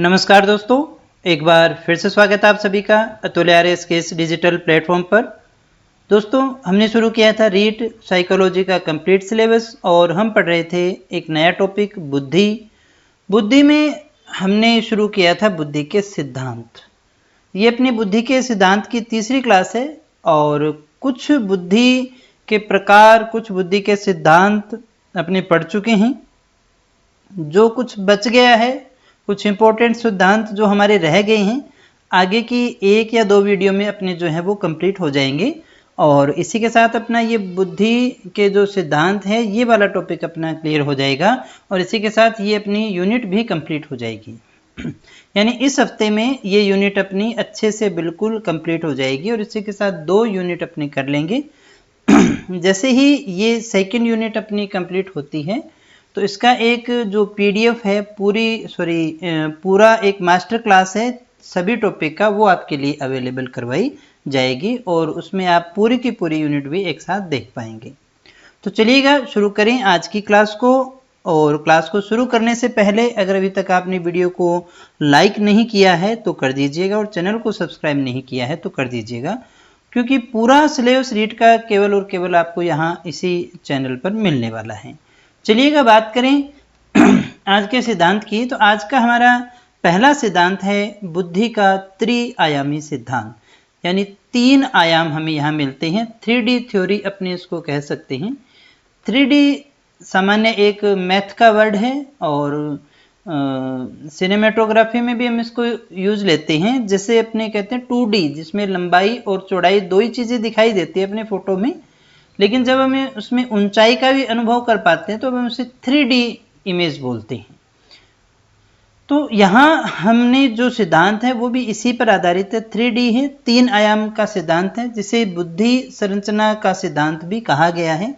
नमस्कार दोस्तों, एक बार फिर से स्वागत है आप सभी का अतुल आर्यस के इस डिजिटल प्लेटफॉर्म पर। दोस्तों, हमने शुरू किया था रीट साइकोलॉजी का कंप्लीट सिलेबस और हम पढ़ रहे थे एक नया टॉपिक बुद्धि। बुद्धि में हमने शुरू किया था बुद्धि के सिद्धांत। ये अपनी बुद्धि के सिद्धांत की तीसरी क्लास है और कुछ बुद्धि के प्रकार, कुछ बुद्धि के सिद्धांत अपने पढ़ चुके हैं। जो कुछ बच गया है, कुछ इंपॉर्टेंट सिद्धांत जो हमारे रह गए हैं, आगे की 1 या 2 वीडियो में अपने जो है वो कंप्लीट हो जाएंगे। और इसी के साथ अपना ये बुद्धि के जो सिद्धांत है, ये वाला टॉपिक अपना क्लियर हो जाएगा और इसी के साथ ये अपनी यूनिट भी कंप्लीट हो जाएगी। यानी इस हफ्ते में ये यूनिट अपनी अच्छे से बिल्कुल कंप्लीट हो जाएगी और इसी के साथ 2 यूनिट अपने कर लेंगे। जैसे ही ये सेकेंड यूनिट अपनी कंप्लीट होती है तो इसका एक जो पीडीएफ है पूरा एक मास्टर क्लास है सभी टॉपिक का, वो आपके लिए अवेलेबल करवाई जाएगी और उसमें आप पूरी की पूरी यूनिट भी एक साथ देख पाएंगे। तो चलिएगा शुरू करें आज की क्लास को। और क्लास को शुरू करने से पहले अगर अभी तक आपने वीडियो को लाइक नहीं किया है तो कर दीजिएगा और चैनल को सब्सक्राइब नहीं किया है तो कर दीजिएगा, क्योंकि पूरा सिलेबस रीड का केवल और केवल आपको यहाँ इसी चैनल पर मिलने वाला है। चलिएगा बात करें आज के सिद्धांत की। तो आज का हमारा पहला सिद्धांत है बुद्धि का त्रिआयामी सिद्धांत, यानी 3 आयाम हमें यहाँ मिलते हैं। 3D थ्योरी अपने इसको कह सकते हैं। 3D सामान्य एक मैथ का वर्ड है और सिनेमेटोग्राफी में भी हम इसको यूज लेते हैं। जैसे अपने कहते हैं 2D, जिसमें लंबाई और चौड़ाई 2 ही चीज़ें दिखाई देती है अपने फोटो में, लेकिन जब हमें उसमें ऊंचाई का भी अनुभव कर पाते हैं तो हम उसे 3D इमेज बोलते हैं। तो यहाँ हमने जो सिद्धांत है वो भी इसी पर आधारित है, 3D है, 3 आयाम का सिद्धांत है, जिसे बुद्धि संरचना का सिद्धांत भी कहा गया है।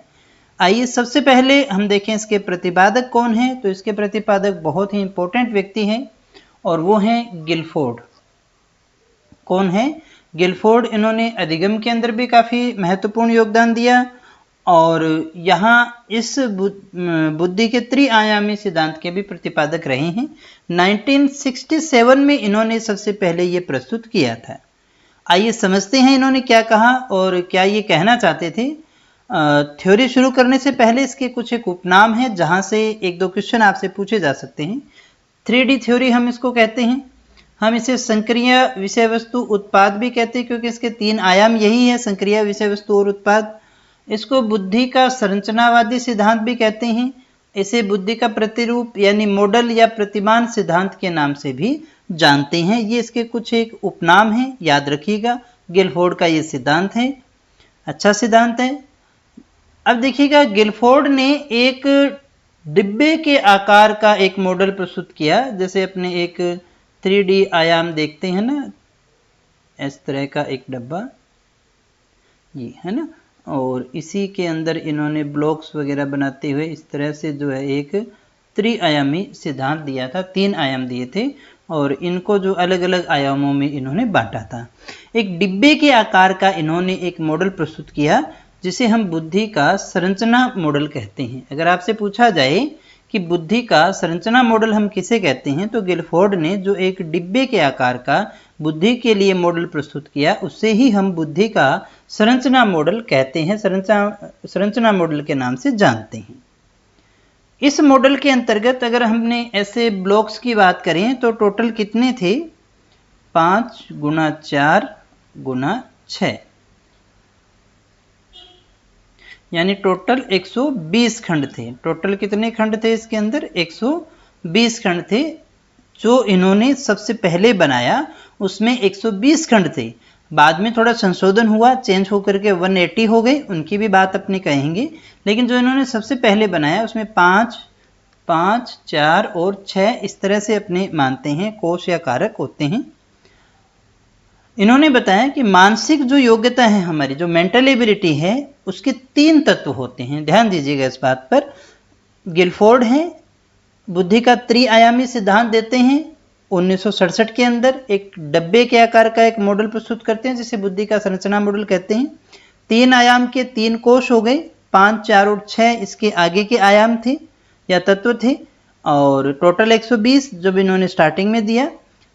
आइए सबसे पहले हम देखें इसके प्रतिपादक कौन है। तो इसके प्रतिपादक बहुत ही इंपॉर्टेंट व्यक्ति हैं और वो हैं गिलफोर्ड। कौन है? गिलफोर्ड। इन्होंने अधिगम के अंदर भी काफ़ी महत्वपूर्ण योगदान दिया और यहाँ इस बुद्धि के त्रिआयामी सिद्धांत के भी प्रतिपादक रहे हैं। 1967 में इन्होंने सबसे पहले ये प्रस्तुत किया था। आइए समझते हैं इन्होंने क्या कहा और क्या ये कहना चाहते थे। थ्योरी शुरू करने से पहले इसके कुछ एक उपनाम है जहाँ से 1-2 क्वेश्चन आपसे पूछे जा सकते हैं। 3D थ्योरी हम इसको कहते हैं। हम इसे संक्रिय विषय वस्तु उत्पाद भी कहते हैं, क्योंकि इसके 3 आयाम यही है, संक्रिय विषय वस्तु और उत्पाद। इसको बुद्धि का संरचनावादी सिद्धांत भी कहते हैं। इसे बुद्धि का प्रतिरूप यानी मॉडल या प्रतिमान सिद्धांत के नाम से भी जानते हैं। ये इसके कुछ एक उपनाम हैं, याद रखिएगा। गिलफोर्ड का ये सिद्धांत है, अच्छा सिद्धांत है। अब देखिएगा, गिलफोर्ड ने एक डिब्बे के आकार का एक मॉडल प्रस्तुत किया। जैसे अपने एक 3D आयाम देखते हैं ना, इस तरह का एक डब्बा ये है ना, और इसी के अंदर इन्होंने ब्लॉक्स वगैरह बनाते हुए इस तरह से जो है एक त्रिआयामी सिद्धांत दिया था। 3 आयाम दिए थे और इनको जो अलग अलग आयामों में इन्होंने बांटा था। एक डिब्बे के आकार का इन्होंने एक मॉडल प्रस्तुत किया जिसे हम बुद्धि का संरचना मॉडल कहते हैं। अगर आपसे पूछा जाए कि बुद्धि का संरचना मॉडल हम किसे कहते हैं, तो गिलफोर्ड ने जो एक डिब्बे के आकार का बुद्धि के लिए मॉडल प्रस्तुत किया उसे ही हम बुद्धि का संरचना मॉडल कहते हैं, संरचना मॉडल के नाम से जानते हैं। इस मॉडल के अंतर्गत अगर हमने ऐसे ब्लॉक्स की बात करें तो टोटल कितने थे? 5 गुना 4 गुना 6, यानी टोटल 120 खंड थे। टोटल कितने खंड थे इसके अंदर? 120 खंड थे। जो इन्होंने सबसे पहले बनाया उसमें 120 खंड थे। बाद में थोड़ा संशोधन हुआ, चेंज होकर के 180 हो गए, उनकी भी बात अपने कहेंगे। लेकिन जो इन्होंने सबसे पहले बनाया उसमें 5, 5, 4 और 6 इस तरह से अपने मानते हैं, कोश या कारक होते हैं। इन्होंने बताया कि मानसिक जो योग्यता है हमारी, जो मेंटल एबिलिटी है, उसके 3 तत्व होते हैं। ध्यान दीजिएगा इस बात पर। गिलफोर्ड है, बुद्धि का त्रिआयामी सिद्धांत देते हैं। 1967 के अंदर एक डब्बे के आकार का एक मॉडल प्रस्तुत करते हैं जिसे बुद्धि का संरचना मॉडल कहते हैं। 3 आयाम के 3 कोश हो गए, 5, 4 और 6 इसके आगे के आयाम थे या तत्व थे। और टोटल 120 जब इन्होंने स्टार्टिंग में दिया।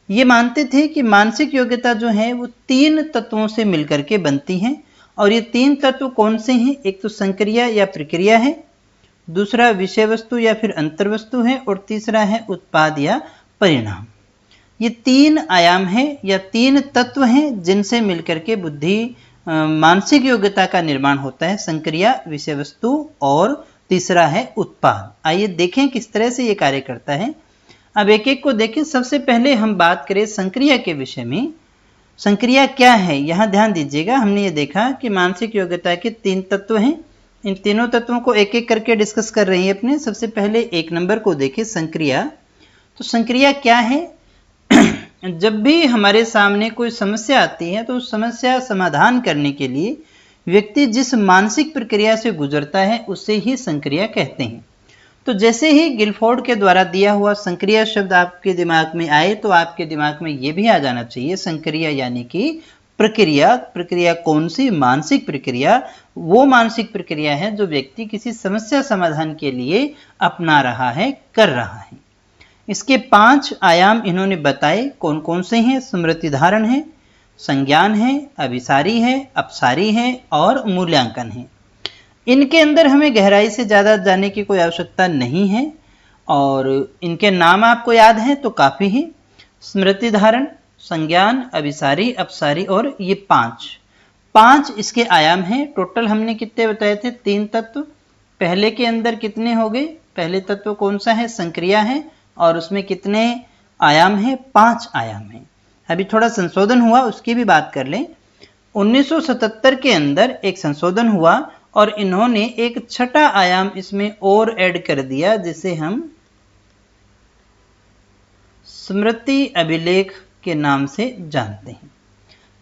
ये मानते थे कि मानसिक योग्यता जो है वो 3 तत्वों से मिलकर के बनती है, और ये 3 तत्व कौन से हैं? एक तो संक्रिया या प्रक्रिया है, दूसरा विषय वस्तु या फिर अंतर्वस्तु है, और तीसरा है उत्पाद या परिणाम। ये 3 आयाम है या 3 तत्व हैं जिनसे मिलकर के बुद्धि मानसिक योग्यता का निर्माण होता है, संक्रिया, विषय वस्तु और तीसरा है उत्पाद। आइए देखें किस तरह से ये कार्य करता है। अब एक एक को देखें। सबसे पहले हम बात करें संक्रिया के विषय में। संक्रिया क्या है, यहाँ ध्यान दीजिएगा। हमने ये देखा कि मानसिक योग्यता के 3 तत्व हैं, इन तीनों तत्वों को एक एक करके डिस्कस कर रहे हैं अपने। सबसे पहले 1 नंबर को देखें, संक्रिया। तो संक्रिया क्या है? जब भी हमारे सामने कोई समस्या आती है तो उस समस्या समाधान करने के लिए व्यक्ति जिस मानसिक प्रक्रिया से गुजरता है उसे ही संक्रिया कहते हैं। तो जैसे ही गिलफोर्ड के द्वारा दिया हुआ संक्रिया शब्द आपके दिमाग में आए तो आपके दिमाग में ये भी आ जाना चाहिए, संक्रिया यानी कि प्रक्रिया। प्रक्रिया कौन सी? मानसिक प्रक्रिया। वो मानसिक प्रक्रिया है जो व्यक्ति किसी समस्या समाधान के लिए अपना रहा है, कर रहा है। इसके 5 आयाम इन्होंने बताए। कौन कौन से हैं? स्मृति धारण है, संज्ञान है, अभिसारी है, अपसारी है और मूल्यांकन है। इनके अंदर हमें गहराई से ज़्यादा जाने की कोई आवश्यकता नहीं है, और इनके नाम आपको याद हैं तो काफ़ी है। स्मृति धारण, संज्ञान, अभिसारी, अपसारी और ये 5 इसके आयाम हैं। टोटल हमने कितने बताए थे? 3 तत्व। पहले के अंदर कितने हो गए? पहले तत्व कौन सा है? संक्रिया है, और उसमें कितने आयाम हैं? 5 आयाम हैं। अभी थोड़ा संशोधन हुआ, उसकी भी बात कर लें। 1977 के अंदर एक संशोधन हुआ और इन्होंने एक छठा आयाम इसमें और ऐड कर दिया, जिसे हम स्मृति अभिलेख के नाम से जानते हैं।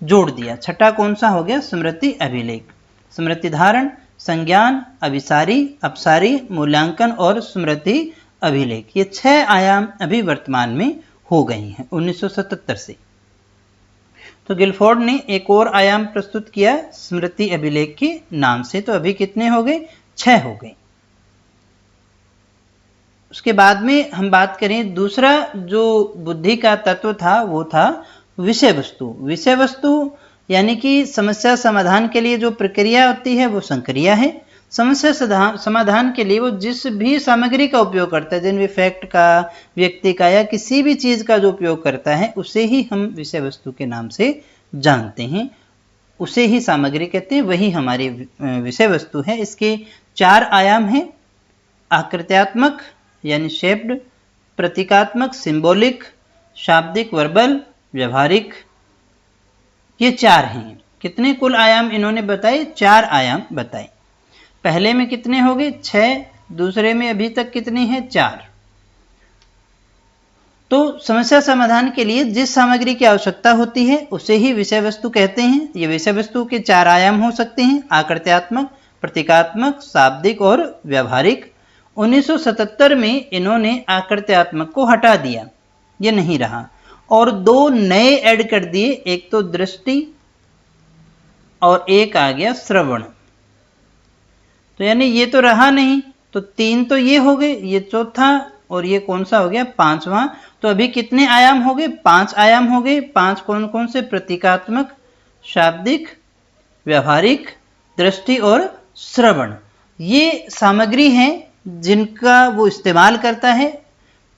जोड़ दिया। छठा कौन सा हो गया? स्मृति अभिलेख। स्मृति धारण, संज्ञान, अभिसारी, अपसारी, मूल्यांकन और स्मृति अभिलेख, ये 6 आयाम अभी वर्तमान में हो गई हैं 1977 से। तो गिलफोर्ड ने एक और आयाम प्रस्तुत किया स्मृति अभिलेख के नाम से। तो अभी कितने हो गए? 6 हो गए। उसके बाद में हम बात करें, दूसरा जो बुद्धि का तत्व था वो था विषय वस्तु। विषय वस्तु यानी कि समस्या समाधान के लिए जो प्रक्रिया होती है वो संक्रिया है। समस्या समाधान के लिए वो जिस भी सामग्री का उपयोग करता है, जिन फैक्ट का, व्यक्ति का या किसी भी चीज का जो उपयोग करता है, उसे ही हम विषय वस्तु के नाम से जानते हैं, उसे ही सामग्री कहते हैं, वही हमारी विषय वस्तु है। इसके 4 आयाम हैं। आकृत्यात्मक यानी शेप्ड, प्रतीकात्मक सिंबॉलिक, शाब्दिक वर्बल, व्यवहारिक, ये 4 हैं। कितने कुल आयाम इन्होंने बताए? 4 आयाम बताए। पहले में कितने हो गए? 6। दूसरे में अभी तक कितने हैं? 4। तो समस्या समाधान के लिए जिस सामग्री की आवश्यकता होती है उसे ही विषय वस्तु कहते हैं। ये विषय वस्तु के 4 आयाम हो सकते हैं, आकृत्यात्मक, प्रतीकात्मक, शाब्दिक और व्यवहारिक। 1977 में इन्होंने आकृत्यात्मक को हटा दिया, ये नहीं रहा, और 2 नए ऐड कर दिए। एक तो दृष्टि और एक आ गया श्रवण। तो यानी ये तो रहा नहीं, तो 3 तो ये हो गए, ये चौथा, और ये कौन सा हो गया? 5वां। तो अभी कितने आयाम हो गए? 5 आयाम हो गए। 5 कौन कौन से? प्रतीकात्मक, शाब्दिक, व्यवहारिक, दृष्टि और श्रवण। ये सामग्री है जिनका वो इस्तेमाल करता है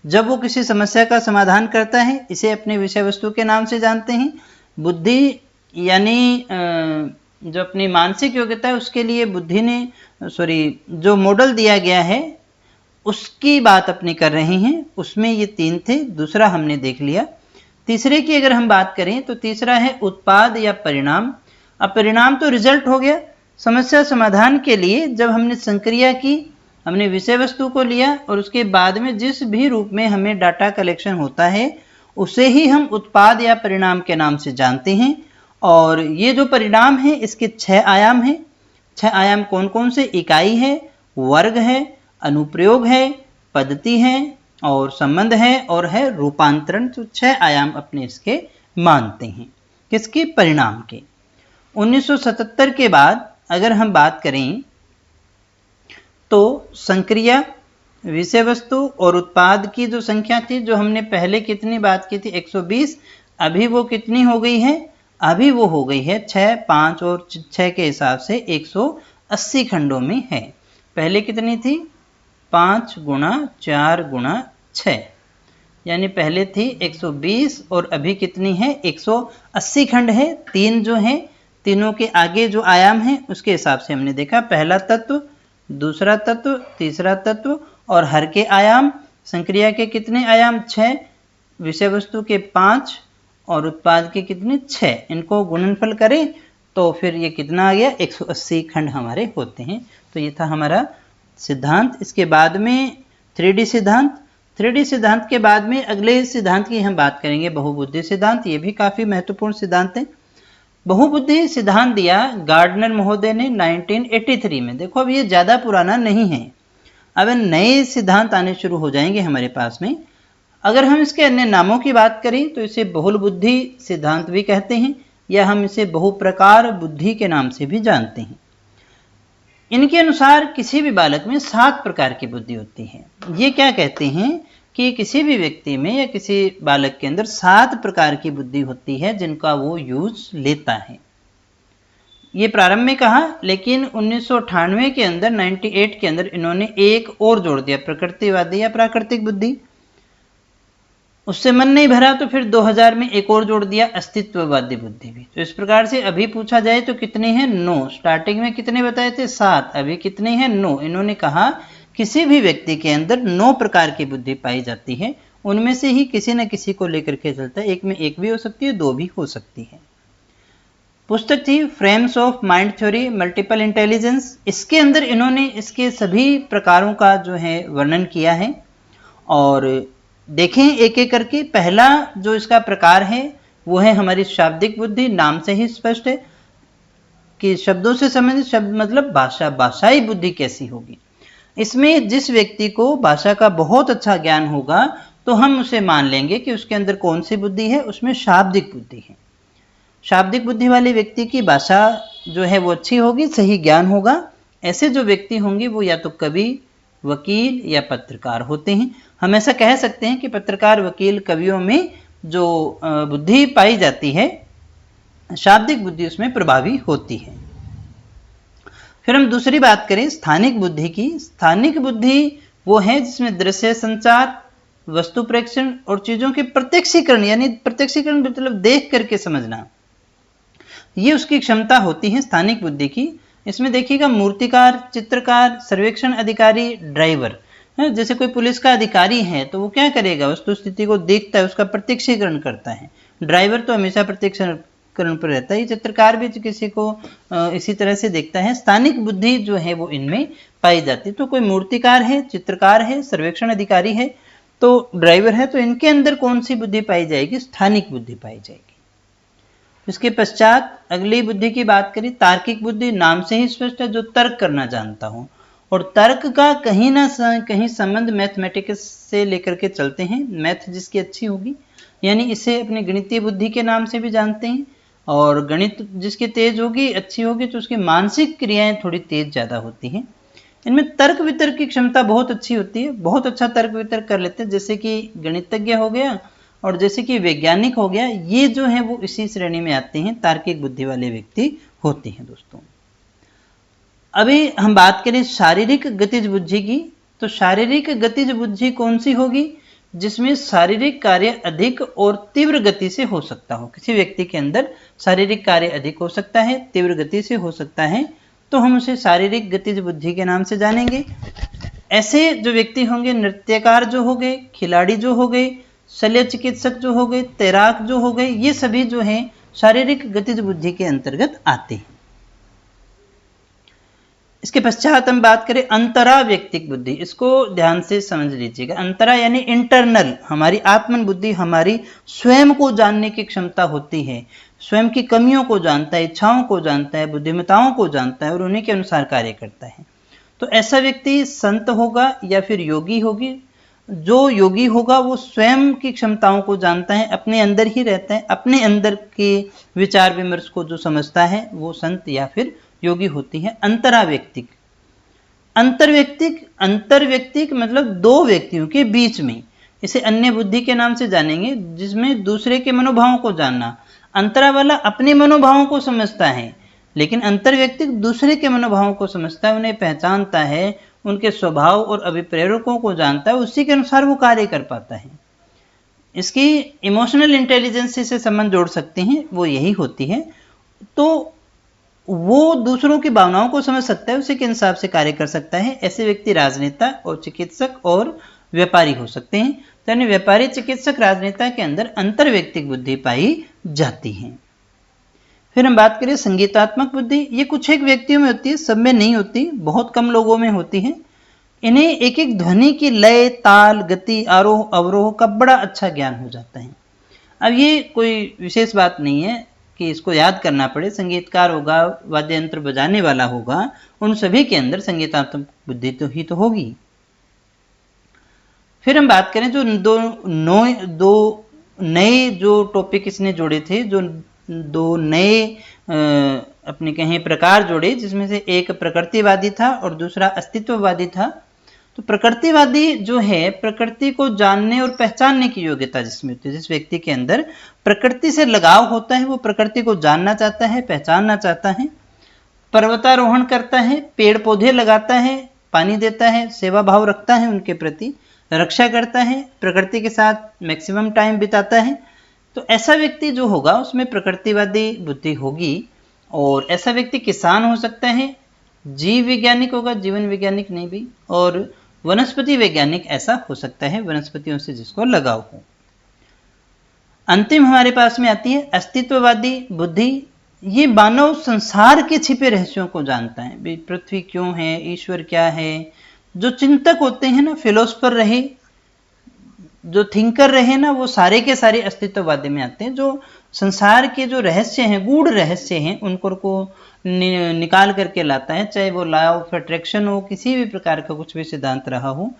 जब वो किसी समस्या का समाधान करता है। इसे अपने विषय वस्तु के नाम से जानते हैं। बुद्धि यानी जो अपनी मानसिक योग्यता है उसके लिए बुद्धि ने जो मॉडल दिया गया है उसकी बात अपनी कर रहे हैं। उसमें ये 3 थे, दूसरा हमने देख लिया। तीसरे की अगर हम बात करें तो तीसरा है उत्पाद या परिणाम। अब परिणाम तो रिजल्ट हो गया। समस्या समाधान के लिए जब हमने संक्रिया की, हमने विषय वस्तु को लिया और उसके बाद में जिस भी रूप में हमें डाटा कलेक्शन होता है उसे ही हम उत्पाद या परिणाम के नाम से जानते हैं। और ये जो परिणाम है इसके 6 आयाम हैं। 6 आयाम कौन कौन से? इकाई है, वर्ग है, अनुप्रयोग है, पद्धति है और संबंध है, और है रूपांतरण। तो 6 आयाम अपने इसके मानते हैं। किसके? परिणाम के। 1977 के बाद अगर हम बात करें तो संक्रिया, विषय वस्तु और उत्पाद की जो संख्या थी, जो हमने पहले कितनी बात की थी 120, अभी वो कितनी हो गई है? अभी वो हो गई है 6, 5 और 6 के हिसाब से 180 खंडों में है। पहले कितनी थी? 5 गुणा 4 गुणा 6, यानी पहले थी 120 और अभी कितनी है? 180 खंड है। तीन जो है, तीनों के आगे जो आयाम है उसके हिसाब से हमने देखा, पहला तत्व, दूसरा तत्व, तीसरा तत्व और हर के आयाम। संक्रिया के कितने आयाम? 6, विषय वस्तु के 5 और उत्पाद के कितने? 6। इनको गुणनफल करें तो फिर ये कितना आ गया? 180 खंड हमारे होते हैं। तो ये था हमारा सिद्धांत। इसके बाद में 3D सिद्धांत। 3D सिद्धांत के बाद में अगले सिद्धांत की हम बात करेंगे, बहुबुद्धि सिद्धांत। ये भी काफी महत्वपूर्ण सिद्धांत है। बहुबुद्धि सिद्धांत दिया गार्डनर महोदय ने 1983 में। देखो अब ये ज्यादा पुराना नहीं है, अब नए सिद्धांत आने शुरू हो जाएंगे हमारे पास में। अगर हम इसके अन्य नामों की बात करें तो इसे बहुल बुद्धि सिद्धांत भी कहते हैं, या हम इसे बहुप्रकार बुद्धि के नाम से भी जानते हैं। इनके अनुसार किसी भी बालक में 7 प्रकार की बुद्धि होती है। ये क्या कहते हैं कि किसी भी व्यक्ति में या किसी बालक के अंदर 7 प्रकार की बुद्धि होती है जिनका वो यूज लेता है। ये प्रारंभ में कहा, लेकिन 1998 के अंदर 98 के अंदर इन्होंने एक और जोड़ दिया, प्रकृतिवादी या प्राकृतिक बुद्धि। उससे मन नहीं भरा तो फिर 2000 में एक और जोड़ दिया, अस्तित्ववादी बुद्धि भी। तो इस प्रकार से अभी पूछा जाए तो कितने हैं? 9। स्टार्टिंग में कितने बताए थे? 7। अभी कितने हैं? 9। इन्होंने कहा किसी भी व्यक्ति के अंदर 9 प्रकार की बुद्धि पाई जाती है, उनमें से ही किसी न किसी को लेकर के चलता है। एक में एक भी हो सकती है, 2 भी हो सकती है। पुस्तक थी frames of mind theory multiple intelligence. इसके अंदर इन्होंने इसके सभी प्रकारों का जो है वर्णन किया है। और देखें एक एक करके। पहला जो इसका प्रकार है वो है हमारी शाब्दिक बुद्धि। नाम से ही स्पष्ट है कि शब्दों से संबंधित, शब्द मतलब भाषा, भाषाई बुद्धि कैसी होगी। इसमें जिस व्यक्ति को भाषा का बहुत अच्छा ज्ञान होगा तो हम उसे मान लेंगे कि उसके अंदर कौन सी बुद्धि है? उसमें शाब्दिक बुद्धि है। शाब्दिक बुद्धि वाले व्यक्ति की भाषा जो है वो अच्छी होगी, सही ज्ञान होगा। ऐसे जो व्यक्ति होंगे वो या तो कवि, वकील या पत्रकार होते हैं। हम ऐसा कह सकते हैं कि पत्रकार, वकील, कवियों में जो बुद्धि पाई जाती है, शाब्दिक बुद्धि उसमें प्रभावी होती है। फिर हम दूसरी बात करें स्थानिक बुद्धि की। स्थानिक बुद्धि वो है जिसमें दृश्य संचार, वस्तु प्रेक्षण और चीजों के प्रत्यक्षीकरण, यानी प्रत्यक्षीकरण मतलब देख करके समझना, ये उसकी क्षमता होती है स्थानिक बुद्धि की। इसमें देखिएगा मूर्तिकार, चित्रकार, सर्वेक्षण अधिकारी, ड्राइवर। जैसे कोई पुलिस का अधिकारी है तो वो क्या करेगा? वस्तु स्थिति को देखता है, उसका प्रत्यक्षीकरण करता है। ड्राइवर तो हमेशा प्रत्यक्षीकरण पर रहता है। चित्रकार भी किसी को इसी तरह से देखता है। स्थानिक बुद्धि जो है वो इनमें पाई जाती है। तो कोई मूर्तिकार है, चित्रकार है, सर्वेक्षण अधिकारी है, तो ड्राइवर है, तो इनके अंदर कौन सी बुद्धि पाई जाएगी? स्थानिक बुद्धि पाई जाएगी। इसके पश्चात अगली बुद्धि की बात करें, तार्किक बुद्धि। नाम से ही स्पष्ट है, जो तर्क करना जानता हो, और तर्क का कहीं ना कहीं संबंध मैथमेटिक्स से लेकर के चलते हैं। मैथ जिसकी अच्छी होगी, यानी इसे अपनी गणितीय बुद्धि के नाम से भी जानते हैं। और गणित जिसकी तेज होगी, अच्छी होगी, तो उसकी मानसिक क्रियाएं थोड़ी तेज ज्यादा होती हैं। इनमें तर्क वितर्क की क्षमता बहुत अच्छी होती है, बहुत अच्छा तर्क वितर्क कर लेते हैं। जैसे कि गणितज्ञ हो गया और जैसे कि वैज्ञानिक हो गया, ये जो है वो इसी श्रेणी में आते हैं, तार्किक बुद्धि वाले व्यक्ति होते हैं दोस्तों। अभी हम बात करें शारीरिक गतिज बुद्धि की। तो शारीरिक गतिज बुद्धि कौन सी होगी? जिसमें शारीरिक कार्य अधिक और तीव्र गति से हो सकता हो। किसी व्यक्ति के अंदर शारीरिक कार्य अधिक हो सकता है, तीव्र गति से हो सकता है, तो हम उसे शारीरिक गतिज बुद्धि के नाम से जानेंगे। ऐसे जो व्यक्ति होंगे, नृत्यकार जो हो गए, खिलाड़ी जो हो गए, शल्य चिकित्सक जो हो गए, तैराक जो हो गए, ये सभी जो हैं शारीरिक गतिज बुद्धि के अंतर्गत आते हैं। इसके पश्चात हम बात करें अंतरा व्यक्तिक बुद्धि। इसको ध्यान से समझ लीजिएगा। अंतरा यानी इंटरनल, हमारी आत्मन बुद्धि हमारी स्वयं को जानने की क्षमता होती है। स्वयं की कमियों को जानता है, इच्छाओं को जानता है, बुद्धिमत्ताओं को जानता है और उन्हीं के अनुसार कार्य करता है। तो ऐसा व्यक्ति संत होगा या फिर योगी होगी। जो योगी होगा वो स्वयं की क्षमताओं को जानता है, अपने अंदर ही रहता है, अपने अंदर के विचार विमर्श को जो समझता है वो संत या फिर योगी होती है। अंतरा व्यक्तिक। अंतर्व्यक्तिक मतलब दो व्यक्तियों के बीच में, इसे अन्य बुद्धि के नाम से जानेंगे, जिसमें दूसरे के मनोभावों को जानना। अंतरा वाला अपने मनोभावों को समझता है, लेकिन अंतर्व्यक्तिक दूसरे के मनोभावों को समझता है, उन्हें पहचानता है, उनके स्वभाव और अभिप्रेरकों को जानता है, उसी के अनुसार वो कार्य कर पाता है। इसकी इमोशनल इंटेलिजेंस से संबंध जोड़ सकते हैं, वो यही होती है। तो वो दूसरों की भावनाओं को समझ सकता है, उसी के हिसाब से कार्य कर सकता है। ऐसे व्यक्ति राजनेता और चिकित्सक और व्यापारी हो सकते हैं। तो यानी व्यापारी, चिकित्सक, राजनेता के अंदर अंतर्व्यक्तिक बुद्धि पाई जाती है। फिर हम बात करें संगीतात्मक बुद्धि। ये कुछ एक व्यक्तियों में होती है, सब में नहीं होती, बहुत कम लोगों में होती है। इन्हें एक एक ध्वनि की लय, ताल, गति, आरोह अवरोह का बड़ा अच्छा ज्ञान हो जाता है। अब ये कोई विशेष बात नहीं है कि इसको याद करना पड़े। संगीतकार होगा, वाद्य यंत्र बजाने वाला होगा, उन सभी के अंदर संगीतात्मक बुद्धि तो होगी। फिर हम बात करें जो दो नए जो टॉपिक इसने जोड़े थे, जो दो नए अपने कहें प्रकार जोड़े, जिसमें से एक प्रकृतिवादी था और दूसरा अस्तित्ववादी था। तो प्रकृतिवादी जो है, प्रकृति को जानने और पहचानने की योग्यता जिसमें होती है, जिस व्यक्ति के अंदर प्रकृति से लगाव होता है, वो प्रकृति को जानना चाहता है, पहचानना चाहता है, पर्वतारोहण करता है, पेड़ पौधे लगाता है, पानी देता है, सेवा भाव रखता है उनके प्रति, रक्षा करता है, प्रकृति के साथ मैक्सिमम टाइम बिताता है। तो ऐसा व्यक्ति जो होगा उसमें प्रकृतिवादी बुद्धि होगी। और ऐसा व्यक्ति किसान हो सकता है, जीव वैज्ञानिक होगा, जीवन वैज्ञानिक नहीं भी, और वनस्पति वैज्ञानिक ऐसा हो सकता है, वनस्पतियों से जिसको लगाव हो। अंतिम हमारे पास में आती है अस्तित्ववादी बुद्धि। ये मानव संसार के छिपे रहस्यों को जानता है, पृथ्वी क्यों है, ईश्वर क्या है। जो चिंतक होते हैं ना, फिलोसफर रहे, जो थिंकर रहे ना, वो सारे के सारे अस्तित्ववादी में आते हैं। जो संसार के जो रहस्य हैं, गूढ़ रहस्य हैं, उनको निकाल करके लाता है, चाहे वो लॉ ऑफ अट्रैक्शन हो, किसी भी प्रकार का कुछ भी सिद्धांत रहा हो।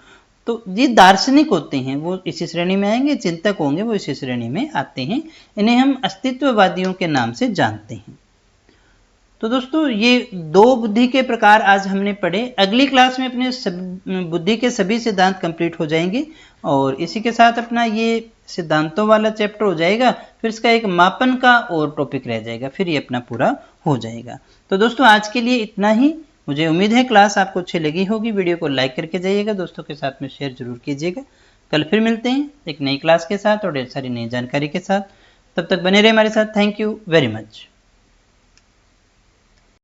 तो ये दार्शनिक होते हैं, वो इसी श्रेणी में आएंगे। चिंतक होंगे, वो इसी श्रेणी में आते हैं। इन्हें हम अस्तित्ववादियों के नाम से जानते हैं। तो दोस्तों, ये दो बुद्धि के प्रकार आज हमने पढ़े। अगली क्लास में अपने बुद्धि के सभी सिद्धांत कंप्लीट हो जाएंगे और इसी के साथ अपना ये सिद्धांतों वाला चैप्टर हो जाएगा। फिर इसका एक मापन का और टॉपिक रह जाएगा, फिर ये अपना पूरा हो जाएगा। तो दोस्तों, आज के लिए इतना ही। मुझे उम्मीद है क्लास आपको अच्छी लगी होगी। वीडियो को लाइक करके जाइएगा, दोस्तों के साथ में शेयर जरूर कीजिएगा। कल फिर मिलते हैं एक नई क्लास के साथ और ढेर सारी नई जानकारी के साथ। तब तक बने रहे हमारे साथ। Thank you very much.